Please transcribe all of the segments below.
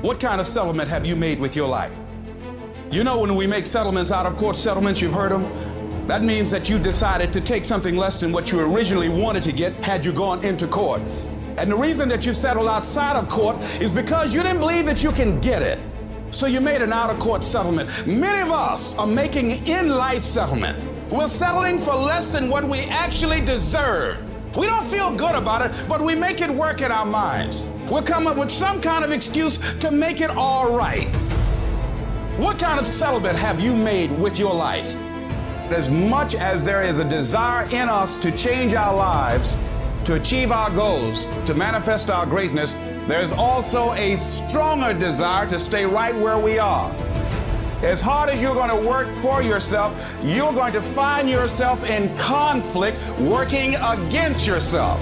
What kind of settlement have you made with your life? You know, when we make settlements, out-of-court settlements, you've heard them, that means that you decided to take something less than what you originally wanted to get had you gone into court. And the reason that you settled outside of court is because you didn't believe that you can get it. So you made an out-of-court settlement. Many of us are making in-life settlement. We're settling for less than what we actually deserve. We don't feel good about it, but we make it work in our minds. We'll come up with some kind of excuse to make it all right. What kind of settlement have you made with your life? As much as there is a desire in us to change our lives, to achieve our goals, to manifest our greatness, there's also a stronger desire to stay right where we are. As hard as you're going to work for yourself, you're going to find yourself in conflict working against yourself.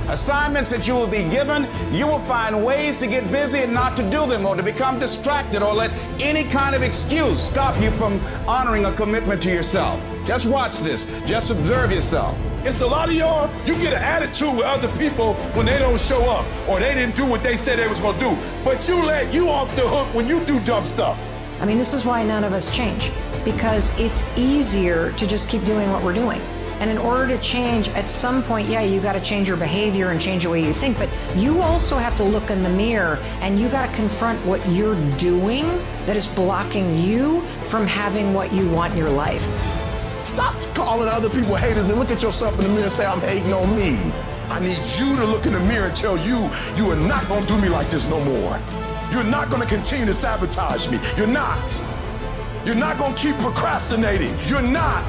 Assignments that you will be given, you will find ways to get busy and not to do them, or to become distracted, or let any kind of excuse stop you from honoring a commitment to yourself. Just watch this. Just observe yourself. It's a lot of y'all, you get an attitude with other people when they don't show up or they didn't do what they said they was gonna do. But you let you off the hook when you do dumb stuff. I mean, this is why none of us change, because it's easier to just keep doing what we're doing. And in order to change, at some point, yeah, you got to change your behavior and change the way you think, but you also have to look in the mirror and you got to confront what you're doing that is blocking you from having what you want in your life. Stop calling other people haters and look at yourself in the mirror and say, I'm hating on me. I need you to look in the mirror and tell you, you are not going to do me like this no more. You're not going to continue to sabotage me. You're not. You're not going to keep procrastinating. You're not.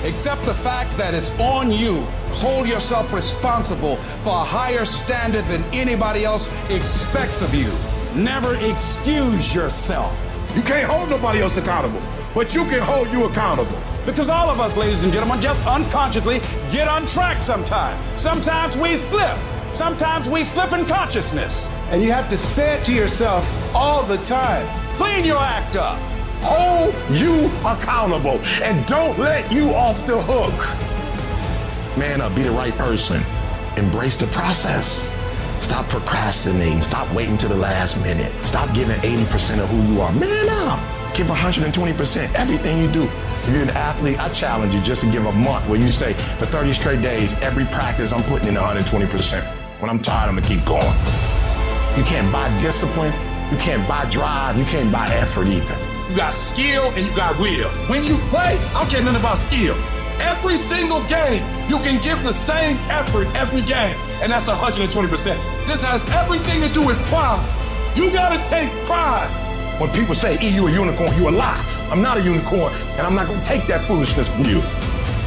Accept the fact that it's on you. Hold yourself responsible for a higher standard than anybody else expects of you. Never excuse yourself. You can't hold nobody else accountable, but you can hold you accountable. Because all of us, ladies and gentlemen, just unconsciously get untracked sometimes. Sometimes we slip. Sometimes we slip in consciousness. And you have to say it to yourself all the time. Clean your act up. Hold you accountable and don't let you off the hook. Man up, be the right person. Embrace the process. Stop procrastinating. Stop waiting to the last minute. Stop giving 80% of who you are. Man up. Give 120% everything you do. If you're an athlete, I challenge you just to give a month where you say, for 30 straight days, every practice I'm putting in 120%. When I'm tired, I'm gonna keep going. You can't buy discipline. You can't buy drive. You can't buy effort either. You got skill and you got will. When you play, I don't care nothing about skill. Every single game, you can give the same effort every game, and that's 120%. This has everything to do with pride. You gotta take pride. When people say, E, you a unicorn, you a lie. I'm not a unicorn, and I'm not gonna take that foolishness from you.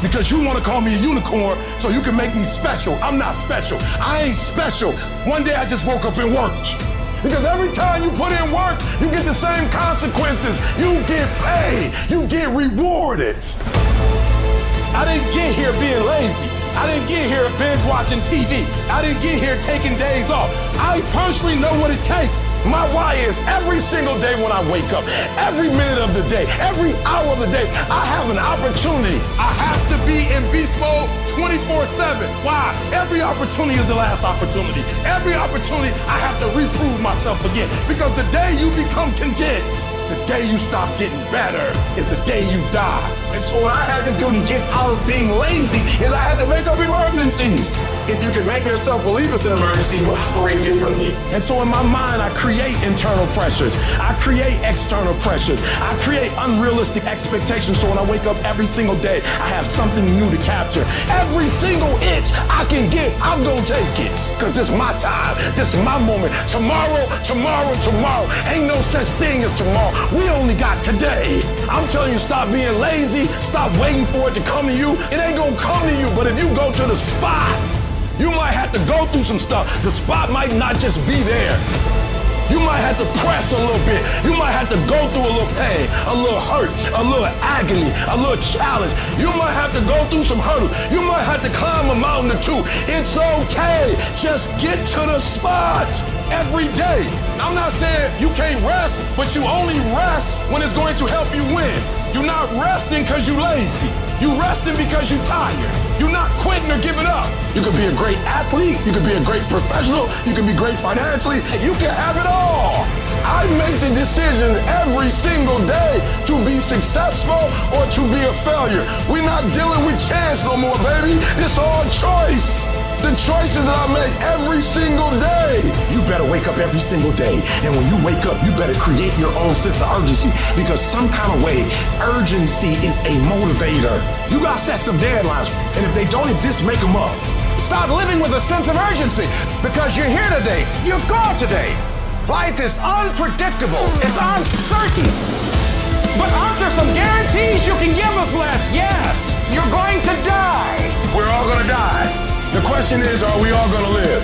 Because you wanna call me a unicorn so you can make me special. I'm not special. I ain't special. One day I just woke up and worked. Because every time you put in work, you get the same consequences. You get paid. You get rewarded. I didn't get here being lazy. I didn't get here binge watching TV. I didn't get here taking days off. I personally know what it takes. My why is every single day when I wake up, every minute of the day, every hour of the day, I have an opportunity. I have to be in beast mode 24/7. Why? Every opportunity is the last opportunity. Every opportunity, I have to reprove myself again. Because the day you become content, the day you stop getting better is the day you die. And so what I had to do to get out of being lazy is I had to make up emergencies. If you can make yourself believe it's an emergency, you operate differently. And so in my mind, I create internal pressures. I create external pressures. I create unrealistic expectations. So when I wake up every single day, I have something new to capture. Every single inch I can get, I'm gonna take it. Because this is my time. This is my moment. Tomorrow, tomorrow, tomorrow. Ain't no such thing as tomorrow. We only got today. I'm telling you, stop being lazy. Stop waiting for it to come to you. It ain't gonna come to you, but if you go to the spot, you might have to go through some stuff. The spot might not just be there. You might have to press a little bit. You might have to go through a little pain, a little hurt, a little agony, a little challenge. You might have to go through some hurdles. You might have to climb a mountain or two. It's okay. Just get to the spot. every day. I'm not saying you can't rest, but you only rest when it's going to help you win. You're not resting because you're lazy. You're resting because you're tired. You're not quitting or giving up. You could be a great athlete, you could be a great professional, you can be great financially, you can have it all. I make the decisions every single day to be successful or to be a failure. We're not dealing with chance no more, baby. It's all choice. The choices that I make every single day. You better wake up every single day. And when you wake up, you better create your own sense of urgency, because some kind of way, urgency is a motivator. You gotta set some deadlines. And if they don't exist, make them up. Start living with a sense of urgency, because you're here today, you're gone today. Life is unpredictable, it's uncertain. But aren't there some guarantees you can give us, Les? Yes, you're going to die. We're all gonna die. The question is, are we all gonna live?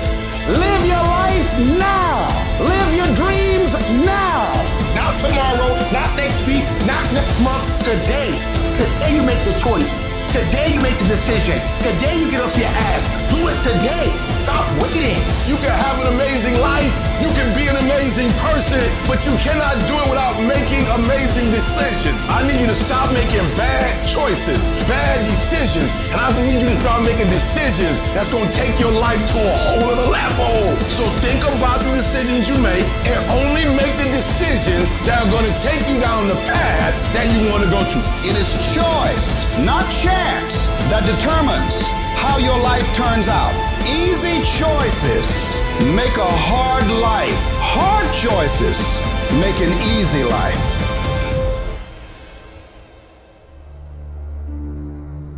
Live your life now. Live your dreams now. Not tomorrow, not next week, not next month. Today. Today you make the choice. Today you make the decision. Today you get off your ass. Do it today. Stop waiting. You can have an amazing life. You can be an amazing person, but you cannot do it without making amazing decisions. I need you to stop making bad choices, bad decisions, and I need you to start making decisions that's going to take your life to a whole other level. So think about the decisions you make and only make the decisions that are going to take you down the path that you want to go to. It is choice, not chance, that determines how your life turns out. Easy choices make a hard life. Hard choices make an easy life.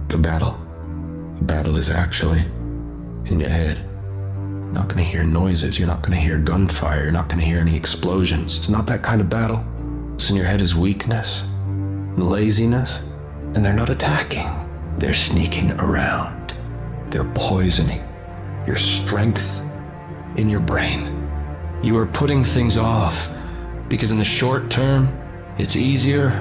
The battle is actually in your head. You're not going to hear noises. You're not going to hear gunfire. You're not going to hear any explosions. It's not that kind of battle. What's in your head is weakness and laziness. And they're not attacking. They're sneaking around. They're poisoning your strength in your brain. You are putting things off because in the short term, it's easier,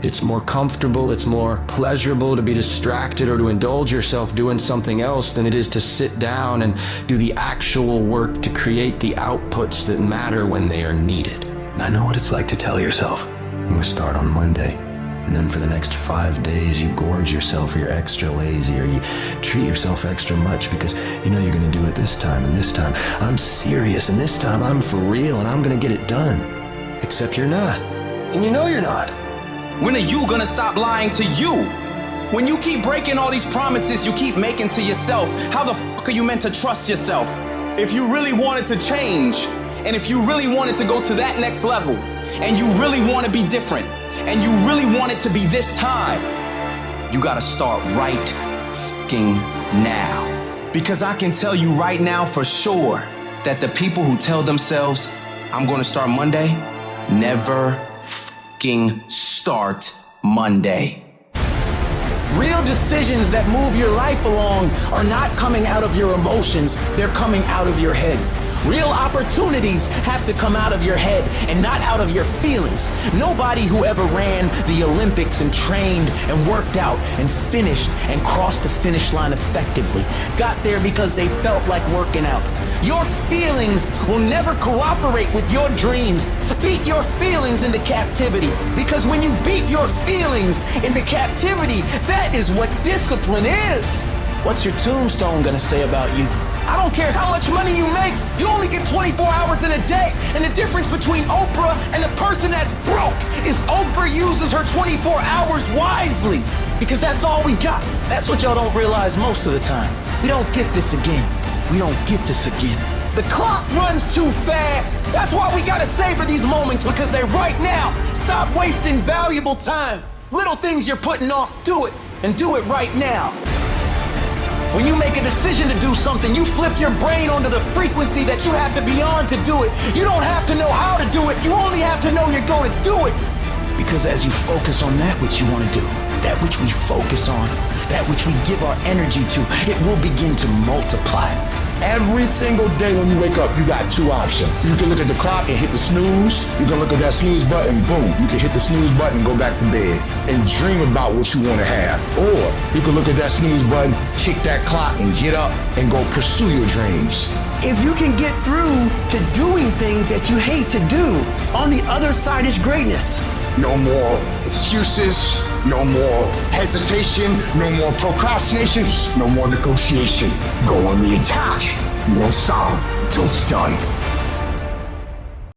it's more comfortable, it's more pleasurable to be distracted or to indulge yourself doing something else than it is to sit down and do the actual work to create the outputs that matter when they are needed. And I know what it's like to tell yourself, I'm gonna start on Monday. And then for the next 5 days, you gorge yourself or you're extra lazy or you treat yourself extra much because you know you're gonna do it this time and this time. I'm serious and this time I'm for real and I'm gonna get it done. Except you're not. And you know you're not. When are you gonna stop lying to you? When you keep breaking all these promises you keep making to yourself, how the fuck are you meant to trust yourself? If you really wanted to change, and if you really wanted to go to that next level, and you really want to be different, and you really want it to be this time, you gotta start right fucking now. Because I can tell you right now for sure that the people who tell themselves, I'm gonna start Monday, never fucking start Monday. Real decisions that move your life along are not coming out of your emotions, they're coming out of your head. Real opportunities have to come out of your head and not out of your feelings. Nobody who ever ran the Olympics and trained and worked out and finished and crossed the finish line effectively got there because they felt like working out. Your feelings will never cooperate with your dreams. Beat your feelings into captivity, because when you beat your feelings into captivity, that is what discipline is. What's your tombstone gonna say about you? I don't care how much money you make, you only get 24 hours in a day. And the difference between Oprah and the person that's broke is Oprah uses her 24 hours wisely, because that's all we got. That's what y'all don't realize most of the time. We don't get this again. We don't get this again. The clock runs too fast. That's why we gotta savor these moments, because they're right now. Stop wasting valuable time. Little things you're putting off, do it, and do it right now. When you make a decision to do something, you flip your brain onto the frequency that you have to be on to do it. You don't have to know how to do it. You only have to know you're going to do it. Because as you focus on that which you want to do, that which we focus on, that which we give our energy to, it will begin to multiply. Every single day when you wake up, you got two options. You can look at the clock and hit the snooze. You can look at that snooze button, boom. You can hit the snooze button and go back to bed and dream about what you want to have. Or you can look at that snooze button, kick that clock and get up and go pursue your dreams. If you can get through to doing things things that you hate to do. On the other side is greatness. No more excuses, no more hesitation, no more procrastination, no more negotiation. Go on the attack. You won't stop until it's done.